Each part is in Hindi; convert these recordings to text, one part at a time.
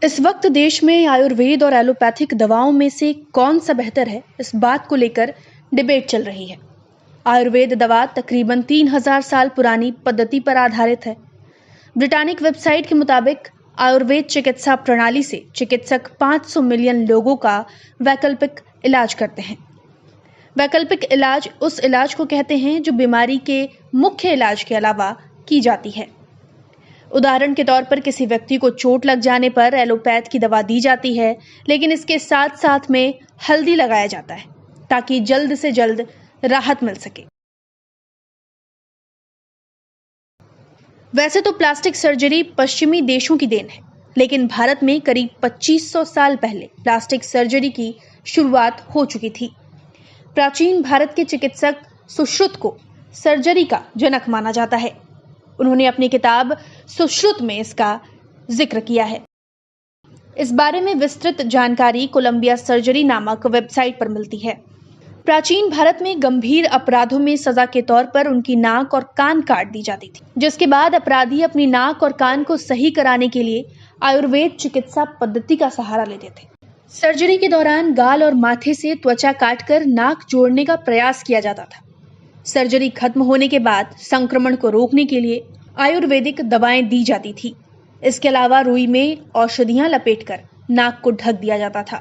इस वक्त देश में आयुर्वेद और एलोपैथिक दवाओं में से कौन सा बेहतर है, इस बात को लेकर डिबेट चल रही है। आयुर्वेद दवा तकरीबन 3000 साल पुरानी पद्धति पर आधारित है। ब्रिटानिक वेबसाइट के मुताबिक आयुर्वेद चिकित्सा प्रणाली से चिकित्सक 500 मिलियन लोगों का वैकल्पिक इलाज करते हैं। वैकल्पिक इलाज उस इलाज को कहते हैं जो बीमारी के मुख्य इलाज के अलावा की जाती है। उदाहरण के तौर पर किसी व्यक्ति को चोट लग जाने पर एलोपैथ की दवा दी जाती है, लेकिन इसके साथ साथ में हल्दी लगाया जाता है ताकि जल्द से जल्द राहत मिल सके। वैसे तो प्लास्टिक सर्जरी पश्चिमी देशों की देन है, लेकिन भारत में करीब 2500 साल पहले प्लास्टिक सर्जरी की शुरुआत हो चुकी थी। प्राचीन भारत के चिकित्सक सुश्रुत को सर्जरी का जनक माना जाता है। उन्होंने अपनी किताब सुश्रुत में इसका जिक्र किया है। इस बारे में विस्तृत जानकारी कोलंबिया सर्जरी नामक वेबसाइट पर मिलती है। प्राचीन भारत में गंभीर अपराधों में सजा के तौर पर उनकी नाक और कान काट दी जाती थी, जिसके बाद अपराधी अपनी नाक और कान को सही कराने के लिए आयुर्वेद चिकित्सा पद्धति का सहारा लेते थे। सर्जरी के दौरान गाल और माथे से त्वचा काटकर नाक जोड़ने का प्रयास किया जाता था। सर्जरी खत्म होने के बाद संक्रमण को रोकने के लिए आयुर्वेदिक दवाएं दी जाती थी। इसके अलावा रुई में औषधियां लपेटकर नाक को ढक दिया जाता था।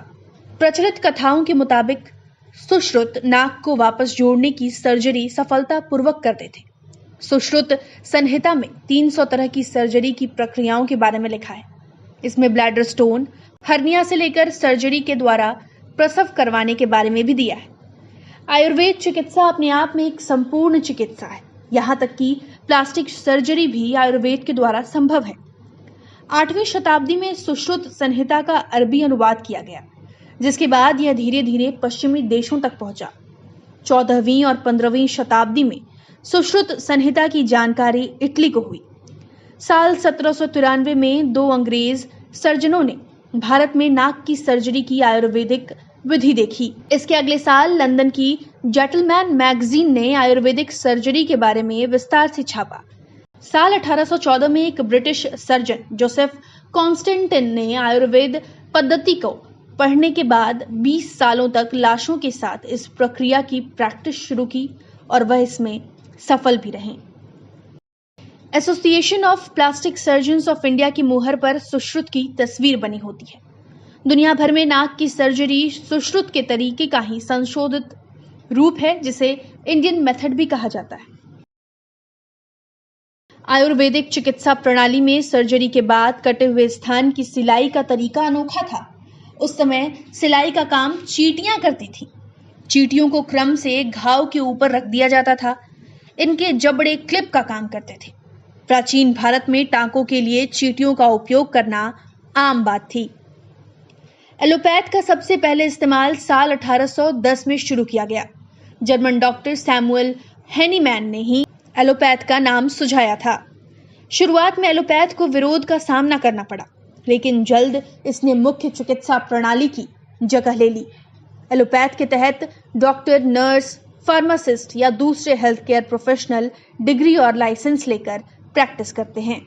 प्रचलित कथाओं के मुताबिक सुश्रुत नाक को वापस जोड़ने की सर्जरी सफलतापूर्वक करते थे। सुश्रुत संहिता में 300 तरह की सर्जरी की प्रक्रियाओं के बारे में लिखा है। इसमें ब्लैडर स्टोन, हर्निया से लेकर सर्जरी के द्वारा प्रसव करवाने के बारे में भी दिया है। आयुर्वेद चिकित्सा अपने आप में एक संपूर्ण चिकित्सा है। यहाँ तक कि प्लास्टिक सर्जरी भी आयुर्वेद के द्वारा संभव है। 8वीं शताब्दी में सुश्रुत संहिता का अरबी अनुवाद किया गया, जिसके बाद यह धीरे धीरे पश्चिमी देशों तक पहुंचा। 14वीं और 15वीं शताब्दी में सुश्रुत संहिता की जानकारी इटली को हुई। साल 1793 में 2 अंग्रेज सर्जनों ने भारत में नाक की सर्जरी की आयुर्वेदिक विधि देखी। इसके अगले साल लंदन की जेंटलमैन मैगजीन ने आयुर्वेदिक सर्जरी के बारे में विस्तार से छापा। साल 1814 में एक ब्रिटिश सर्जन जोसेफ कॉन्स्टेंटिन ने आयुर्वेद पद्धति को पढ़ने के बाद 20 सालों तक लाशों के साथ इस प्रक्रिया की प्रैक्टिस शुरू की और वह इसमें सफल भी रहे। Association of plastic surgeons of India की मुहर पर सुश्रुत की तस्वीर बनी होती है। दुनिया भर में नाक की सर्जरी सुश्रुत के तरीके का ही संशोधित रूप है, जिसे इंडियन मेथड भी कहा जाता है। आयुर्वेदिक चिकित्सा प्रणाली में सर्जरी के बाद कटे हुए स्थान की सिलाई का तरीका अनोखा था। उस समय सिलाई का काम चींटियां करती थी। चींटियों को क्रम से घाव के ऊपर रख दिया जाता था। इनके जबड़े क्लिप का काम करते थे। प्राचीन भारत में टांकों के लिए चींटियों का उपयोग करना आम बात थी। एलोपैथ का सबसे पहले इस्तेमाल साल 1810 में शुरू किया गया। जर्मन डॉक्टर सैमुअल हेनीमैन ने ही एलोपैथ का नाम सुझाया था। शुरुआत में एलोपैथ को विरोध का सामना करना पड़ा, लेकिन जल्द इसने मुख्य चिकित्सा प्रणाली की जगह ले ली। एलोपैथ के तहत डॉक्टर, नर्स, फार्मासिस्ट या दूसरे हेल्थ केयर प्रोफेशनल डिग्री और लाइसेंस लेकर प्रैक्टिस करते हैं।